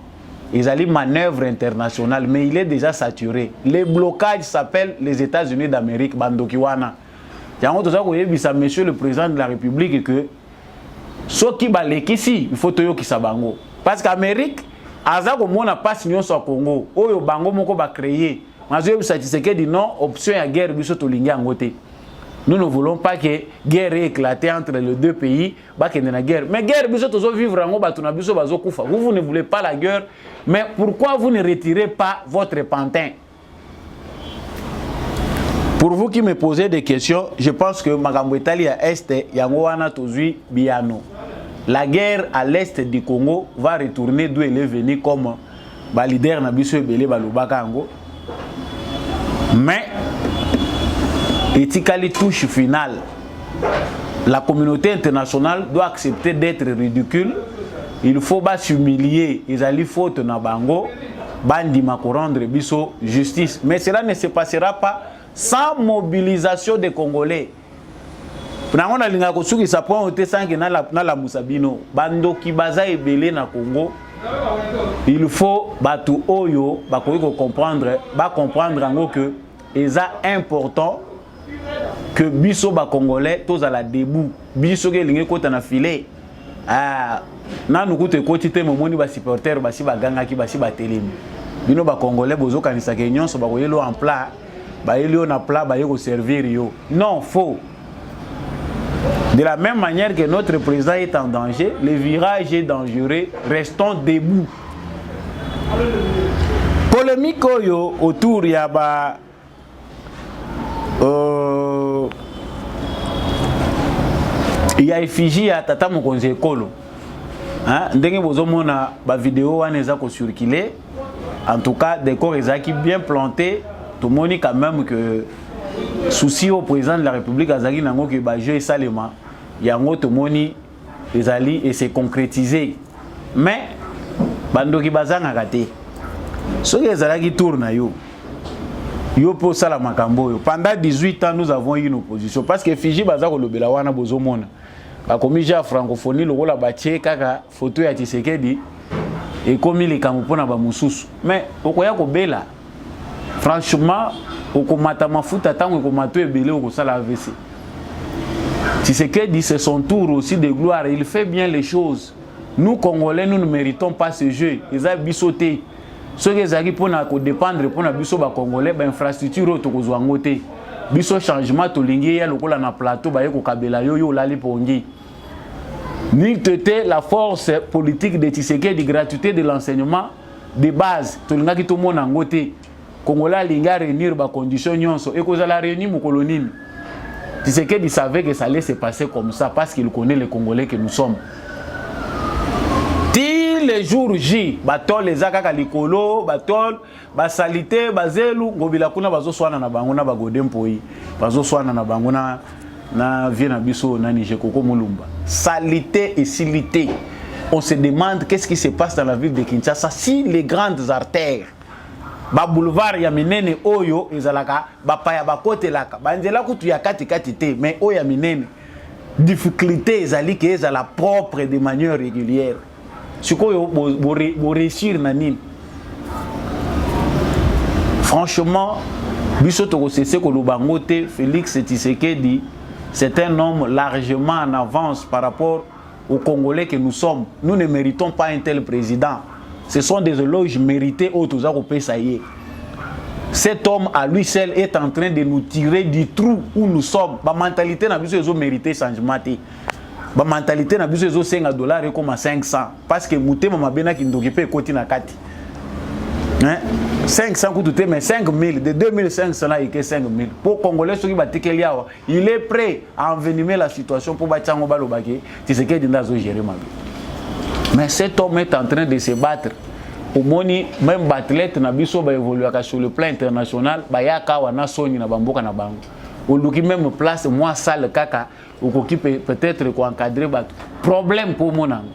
[SPEAKER 3] Ils allaient manœuvre internationale, mais il est déjà saturé. Les blocages s'appellent les États-Unis d'Amérique, Bandokiwana. Monsieur le président de la République, que ce qui balèque ici, il faut que ça bango. Parce qu'Amérique, Azako n'a pas signé au Congo. Oyo bango moko ba créer. Mazoyo Tshisekedi non option à guerre biso to lingi angote. Nous ne voulons pas que guerre éclate entre les deux pays, la guerre. Mais guerre, vous ne voulez pas la guerre, mais pourquoi vous ne retirez pas votre pantin? Pour vous qui me posez des questions, je pense que Magambo Italie à Est, Yangoana Tozui Biano. La guerre à l'Est du Congo va retourner d'où elle est venue comme leader Nabiso Ebele Balubakango. Mais éthiquement touche finale. La communauté internationale doit accepter d'être ridicule. Il faut pas s'humilier. Ils allaient faute na bango, bandi ma rendre biso justice. Mais cela ne se passera pas sans mobilisation des Congolais. Nango na linga ko suki sa point ote sangi na la musabino. Bando ki baza ebele na Congo. Il faut batu oyo ba ko comprendre, ba comprendre ngo que eza important que biso ba congolais tous à la debout biso ke linge kota na filet na nukute koti te momoni ba supporter ba si ba ganga ki ba si ba telemi bino ba congolais bozo kanisa ke nyonso ba koyelo en plat ba yelo na plat ba yeko servir yo non faux. De la même manière que notre président est en danger, le virage est dangereux, restons debout. Polémique yo autour ya ba il y a effigie à tata mokonzi ekolo ndenge bozomona ba vidéo wana eza ko circuler. En tout cas décor ezaki bien planté, tout le monde quand même que souci au président de la République azaki nango que ba jeu salema yango tout le monde ezali et c'est concrétisé. Mais bandoki bazanga kate soki ezalaki tourna yo pour ça la makambo. Pendant 18 ans, nous avons eu une opposition. Parce que Fiji baza ko lobela wana bozomona. Ba comité ya francophonie loko la batie kaka photo ya Tshisekedi et comme les kamupona ba mususu. Mais okoya ko bela. Franchement, okomata mafuta tango okomato ebele okosala AVC. Tshisekedi c'est son tour aussi de gloire, il fait bien les choses. Nous Congolais, nous ne méritons pas ce jeu. Ils ont bissoté. Ce qui est pour nous dépendre pour nous biso ba congolais ba infrastructure to kozwa ngote biso changement to lingi ya lokola na plateau ba yeko kabela yo lali pongi ni tete la force politique de Tshisekedi, gratuité de l'enseignement de base to linga ki to mona ngote congolais linga réunir ba conditions nyonso et kozala réunir mu colonie. Tshisekedi savait que ça allait se passer comme ça parce qu'il connaît les Congolais que nous sommes. Les jours J, batol les akaka likolo, batol, basalité, bazelu, ngobila kuna bazo swana na bango na bagodem poi, bazo swana na bango na vie na biso na Niger Koko Mulumba. Salité et silité. On se demande qu'est-ce qui se passe dans la ville de Kinshasa si les grandes artères, ba boulevard ya minene oyo ezalaka, ba paya ba kote laka, ba nzela kutu ya kati te, mais oya minene. Difficulté ezali ke ezala propre de manière régulière. Franchement, Félix Tshisekedi, c'est un homme largement en avance par rapport aux Congolais que nous sommes. Nous ne méritons pas un tel président. Ce sont des éloges mérités au Touzakopé. Cet homme à lui seul est en train de nous tirer du trou où nous sommes. La mentalité n'a pas mérité changement. La mentalité n'a pas $5 comme à 500 parce que mutema mabena ki ndokipe koti na kati. Hein? 500 coûte mais 5 000, de 2500 là, il y a 5 000. Pour Congolais, ceux qui battent il est prêt à envenimer la situation pour battre Tchango Balobaki. C'est ce qu'il dit dans le gérer. Mais cet homme est en train de se battre. Au moni, même battlette na biso ba évoluer sur le plan international, ba yaka wana soni na bamboka na bango. Au luki même place moi salle kaka, ou qui peut-être ko encadrer bat. Problème pour mon ango.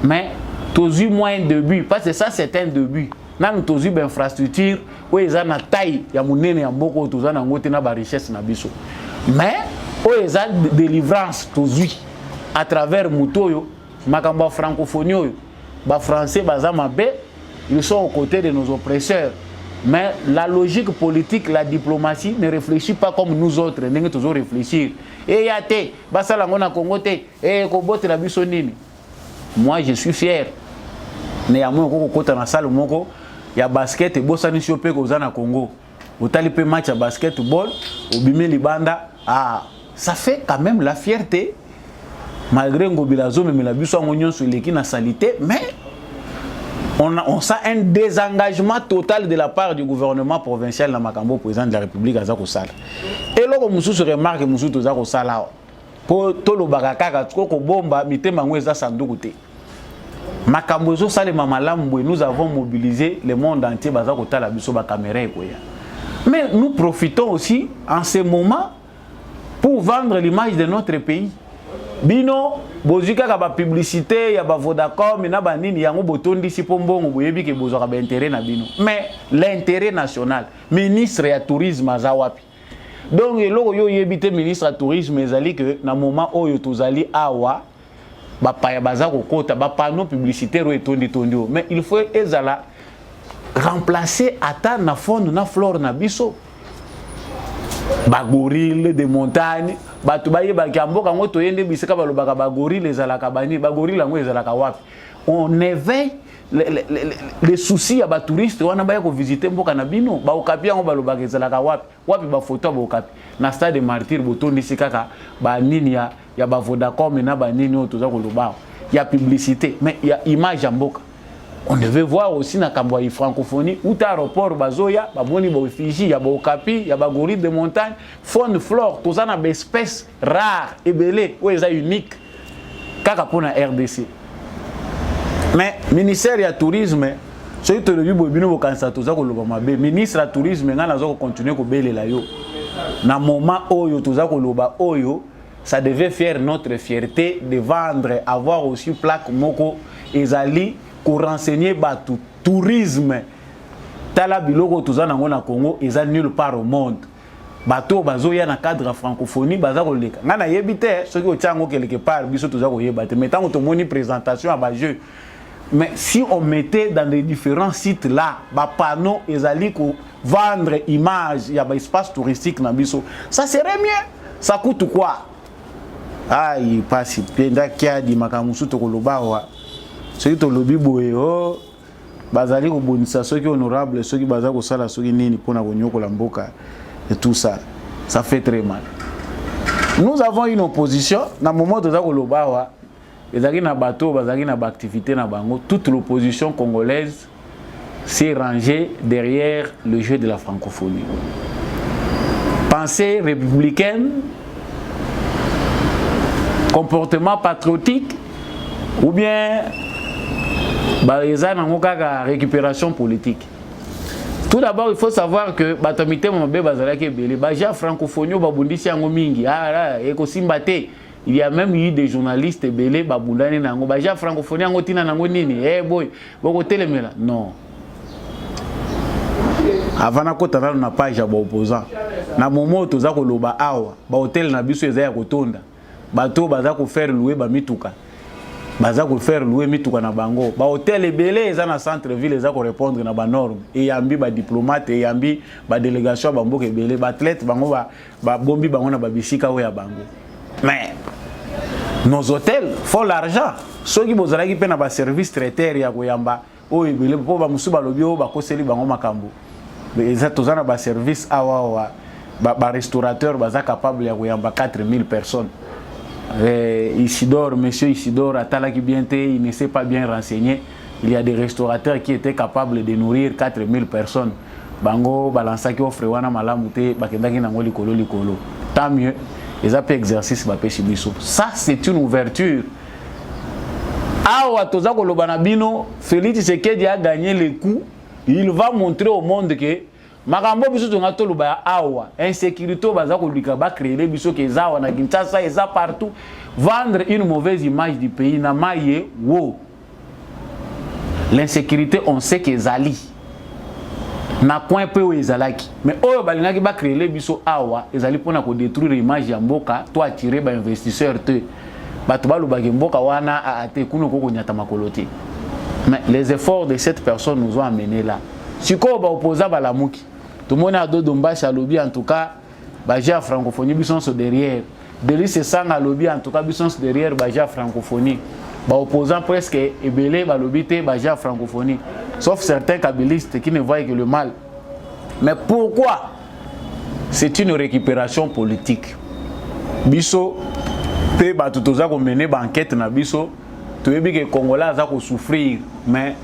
[SPEAKER 3] Mais tous eu moins de but parce que ça c'est un début. Nan tous eu infrastructure où ils ont na taille ya munene ya mboko tous na ngote na ba richesse na biso. Mais où ils ont délivrance tous eu à travers mutoyo makamba francophonie yo. Les Français, ils sont aux côtés de nos oppresseurs. Mais la logique politique, la diplomatie ne réfléchit pas comme nous autres. Nous devons toujours réfléchir. Et yate, moi je suis fier. Il y a un basket et Bossani Chopé au Congo. Au talipé match à basketball, au Bimé Libanda. Ah, ça fait quand même la fierté. Malgré Ngobilazo, mais la buso en sur l'équipe na salité, mais on sent un désengagement total de la part du gouvernement provincial dans Makambo, président de la République à Zakosala. Et là, on se remarque que nous sommes Zakosala. Pour tout le bagaka, tout le bomba, mité mangoueza sandoukoute. Makambo zo sale mamalambo, nous avons mobilisé le monde entier bazakota la buso ba caméra. Mais nous profitons aussi en ce moment pour vendre l'image de notre pays. Bino bozuka ka ba publicité ya ba Vodacom na ba nini yango botondi si pombongo boyebi ke bozoka ba intérêt na bino mais l'intérêt national ministre ya tourisme azawapi donc eloko yo yebite ministre ya tourisme ezali que na moment oyo tozali awa ba paya baza kokota ba panneau publicitaire o etondi tondio mais il faut ezala remplacer ata na fond na flore na biso ba gorille de montagne batu baye ba kiamboka ngo toyende biseka balobaka ba gorille ezalaka bani ba gorille ngo ezalaka wapi on éveille les soucis ya ba touristes wana baye ko visiter mboka na bino ba okapi ngo balobaka ezalaka wapi ba photo ba okapi na stade de martyr botondi sikaka ba nini ya ba Vodacom na ba nini otoza ko loba ya publicité mais ya image ya mboka. On devait voir aussi na Kamboya francophonie ou aéroport bazoya ba boni ba Fiji ya ba okapi ya ba gorille de montagne faune flore tous na ba espèces rares et belé ou eza unique kaka pona RDC. Mais ministère ya tourisme soki to lebi bobino bo kansa toza ko loba mabe ministre ya tourisme ngana zo continuer ko belela yo na moment oyo toza ko loba oyo ça devait faire notre fierté de vendre avoir aussi plaque moko ezali pour renseigner batu tourisme tala biloko tozana ngona Congo eza nulle part au monde bato bazoya na cadre francophonie baza koleka ngana yebite soki otiango quelque part biso toza koyebate mais tant que moni présentation à ba jeu mais si on mettait dans les différents sites là ba panneau ezali ko vendre image ya ba espace touristique na biso ça serait mieux ça coûte quoi il passe penda kia di makamusu to kolobawa ceux qui ont lobby boyo bazali ko bonisa ceux qui honorable ceux qui baza ko sala ceux qui nini pona ko nyoko la mboka et tout ça ça fait très mal. Nous avons une opposition na moment de za ko lobawa ezaki na bateau bazaki na activité na bango toute l'opposition congolaise s'est rangée derrière le jeu de la francophonie. Pensée républicaine, comportement patriotique ou bien ils ont une récupération politique. Tout d'abord, il faut savoir que batamité mobé bazalaki belé baja francophonie babundisi yango mingi il y a même eu des journalistes belé babundani nango baja francophonie yango tina nango nini boy boko telemela non avant na kota na page ya opposant na moment toza ko loba awa ba hotel na biso ezaya kotonda bato baza ko faire louer ba mituka baza ko faire louer mituka na bango ba hôtel ebele eza na centre ville eza ko répondre na ba norme et yambi ba diplomate et yambi ba délégation ba mboka ebele ba athlète bango ba bombi bango na ba bisika o ya bango mais nos hôtels font l'argent ceux qui bozalaki pe na ba service traiteur ya ko yamba o ebele po ba musuba lobi o ba koseli bango makambo eza tozana ba service awa ba restaurateur baza capable ya ko yamba 4000 personnes. Isidore, monsieur Isidore, Atalaki Bienté, il ne s'est pas bien renseigné. il y a des restaurateurs qui étaient capables de nourrir 4000 personnes. Bango balansaki offre wana malamu te bakendaki nango likolo likolo. Tant mieux, ils ont fait exercice bapeshi biso. Ça c'est une ouverture. Awa toza kolobana bino, Félix Tshisekedi a gagné le coup. Il va montrer au monde que makambo biso tonga toloba awa insécurité baza kolika ba créer biso ke zawa na Kinshasa eza partout, vendre une mauvaise image du pays na maye wo. L'insécurité on sait que zali na coin peu ezalaki, mais oyo balingaki ba créer biso awa ezali pona ko détruire image ya mboka, to attirer ba investisseurs te bato balobaki mboka wana ate kuno koko nyata makolote. Mais les efforts de cette personne nous ont amené là. Si ko ba opposa balamuki tout le monde a deux dombaches à lobby en tout cas baja francophonie bison so derrière Délice sang à lobby en tout cas bison derrière baja francophonie ba opposant presque ebelé ba lobby te baja francophonie sauf certains kabylistes qui ne voient que le mal. Mais pourquoi? C'est une récupération politique. Biso pe ba tutoza ko mener ba enquête na biso to yebi que Congolais za ko souffrir, mais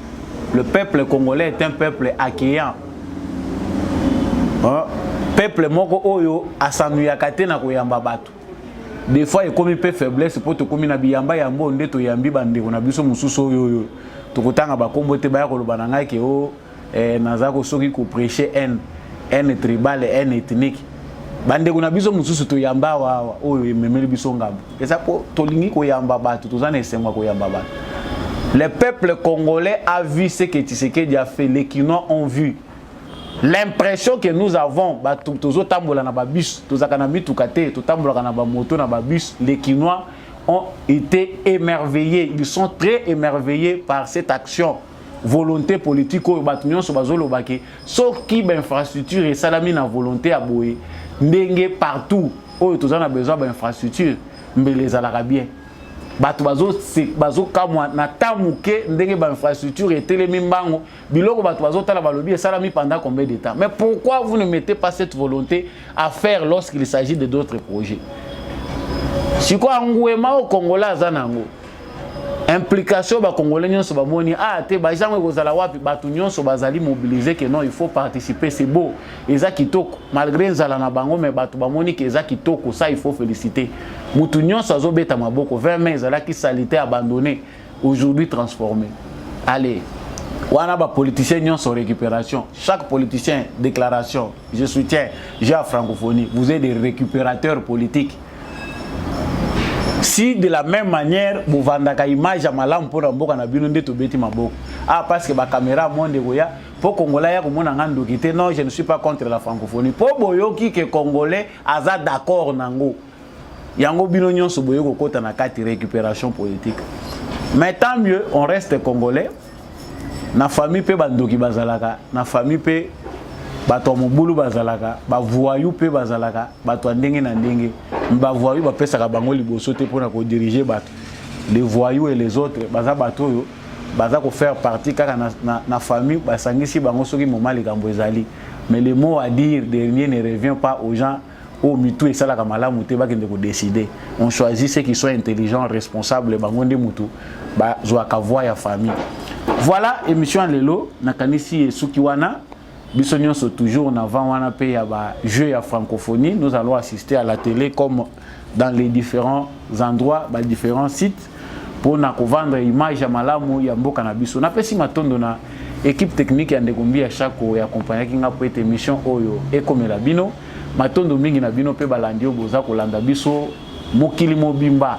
[SPEAKER 3] le peuple congolais est un peuple accueillant. Peuple moko oyo asanuyaka te na koyamba bato. Des fois il comme peu faiblesse pour to komi na biyamba yambo nde to yambi bandeko na biso mususu oyo to kotanga ba kombo te ba ya koloba na ngai ke o naza ko soki ko prêcher haine tribale, haine ethnique. Bandeko na biso mususu to yamba wa oyo memeli biso ngambo. Eza po to lingi ko yamba bato to zana esenga ko yamba bato. Le peuple congolais a vu ce que Tshisekedi a fait, les Kinois ont vu. L'impression que nous avons, les Kinois ont été émerveillés. Ils sont très émerveillés par cette action. Volonté politique, sauf qui infrastructure et salami na volonté à boyer. N'engue partout, où nous avons besoin d'infrastructure, mais les Arabes. Bato bazo kamwa na tamuke ndenge ba infrastructure et télémimbango biloko bato bazo tala balobi et salami pendant combien de temps. Mais pourquoi vous ne mettez pas cette volonté à faire lorsqu'il s'agit de d'autres projets? Si quoi ngouema au Congolais azanango implication ba Congolais nyonso ba moni te ba jango kozala wapi bato nyonso bazali mobiliser que non il faut participer, c'est beau eza kitoko malgré nzala na bango, mais bato ba moni que eza kitoko, ça il faut féliciter. Mutu nyonso azobeta maboko 20 mai ezala ki salité abandonné aujourd'hui transformé. Allez, wana ba politicien nyonso récupération, chaque politicien déclaration je soutiens j'ai la francophonie, vous êtes des récupérateurs politiques. Si de la même manière vous vendez image à malam pour mboka na bino nde to beti maboko parce que ba caméra monde goya pour Congolais ya komona ngando kité, non je ne suis pas contre la francophonie pour boyoki que Congolais aza d'accord nango yango bino nyonso boyoko kota na kati récupération politique. Mais tant mieux, on reste Congolais. Na famille pe bandoki bazalaka, na famille pe bato mobulu bazalaka, ba voyou pe bazalaka, bato ndenge na ndenge. Ba voyou ba pesaka bango liboso te pour na ko diriger bato. Les voyous et les autres baza bato yo baza ko faire partie kaka na famille basangisi bango soki moment likambo ezali. Mais le mot à dire dernier ne revient pas aux gens au mitou et ça la kamala mouté ba kende ko décider. On choisit ceux qui sont intelligents, responsables bango nde mutu ba zo akavoya ya famille. Voilà émission lelo nakanisi et sukiwana biso nyonso toujours en avant wana pe ya ba jeu ya francophonie. Nous allons assister à la télé comme dans les différents endroits, ba différents sites pour na ko vendre image ya malamu ya mboka na biso. Na pesi matondo na équipe technique ya ndekombi ya chako ya accompagner kinga po ete émission oyo ekomela bino matondo mingi na bino pe balandi boza kolanda biso mokili mobimba.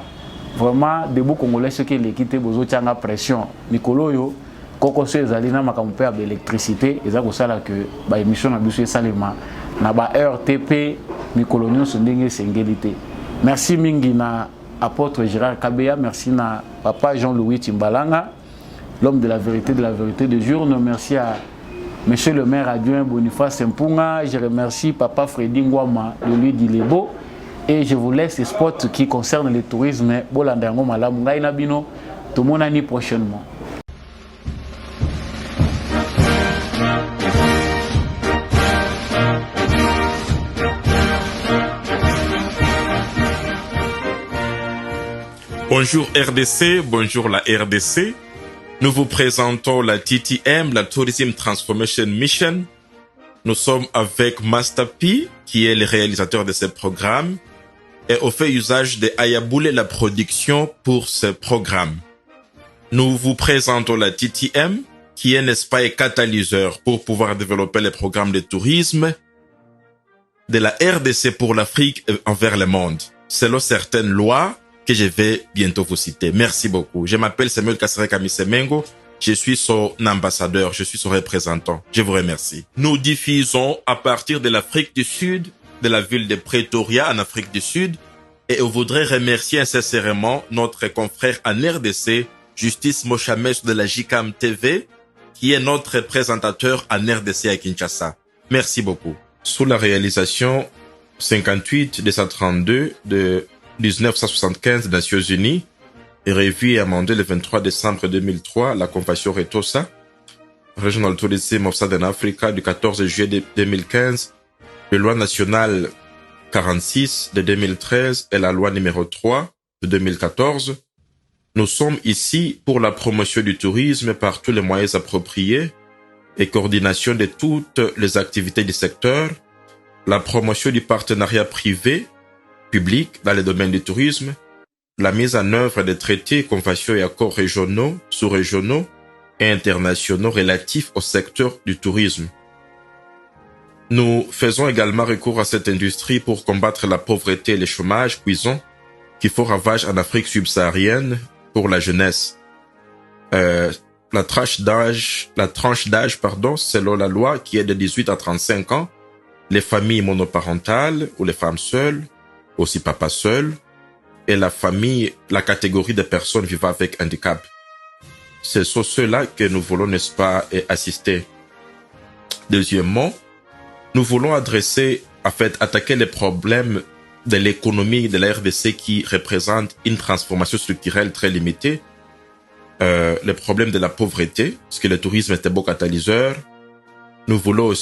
[SPEAKER 3] Vraiment debout congolais ce qui l'équité bozo tianga pression mikolo yo koko so ezali na makambo pe ya électricité eza ko sala que ba émission na biso esalema na ba RTP mikolo nyonso ndenge sengelité. Merci mingi na apôtre Gérard Kabeya, merci na papa Jean-Louis Timbalanga, l'homme de la vérité de jour. Merci à monsieur le maire adjoint Boniface Mpunga, je remercie papa Freddy Ngwama de lui d'Ilebo. Et je vous laisse les spots qui concernent le tourisme. Bolandango malamu ngai na bino tout mon année prochainement.
[SPEAKER 4] Bonjour RDC, bonjour la RDC. Nous vous présentons la TTM, la Tourism Transformation Mission. Nous sommes avec Master P, qui est le réalisateur de ce programme, et on fait usage de Ayaboulé la production pour ce programme. Nous vous présentons la TTM, qui est un espace catalyseur pour pouvoir développer les programmes de tourisme de la RDC pour l'Afrique et envers le monde, selon certaines lois que je vais bientôt vous citer. Merci beaucoup. Je m'appelle Samuel Kassere Kamisemengo. Je suis son ambassadeur, je suis son représentant. Je vous remercie. Nous diffusons à partir de l'Afrique du Sud, de la ville de Pretoria en Afrique du Sud, et on voudrait remercier sincèrement notre confrère en RDC, Justice Mochames de la JCAM TV, qui est notre présentateur en RDC à Kinshasa. Merci beaucoup. Sous la réalisation 58-232 de 1975 des Nations Unies, et revue et amendée le 23 décembre 2003, la Convention Retosa, Regional Tourism of Southern Africa du 14 juillet 2015, la loi nationale 46 de 2013 et la loi numéro 3 de 2014. Nous sommes ici pour la promotion du tourisme par tous les moyens appropriés et coordination de toutes les activités du secteur, la promotion du partenariat privé, public dans le domaine du tourisme, la mise en œuvre des traités, conventions et accords régionaux, sous-régionaux et internationaux relatifs au secteur du tourisme. Nous faisons également recours à cette industrie pour combattre la pauvreté et le chômage cuisant qui font ravage en Afrique subsaharienne pour la jeunesse. La tranche d'âge, selon la loi, qui est de 18 à 35 ans, les familles monoparentales ou les femmes seules, aussi papa seul, et la catégorie de personnes vivant avec handicap. Ce sont ceux-là que nous voulons, n'est-ce pas, assister. Deuxièmement, nous voulons attaquer les problèmes de l'économie de la RDC qui représente une transformation structurelle très limitée, le problème de la pauvreté, parce que le tourisme est un beau catalyseur. Nous voulons aussi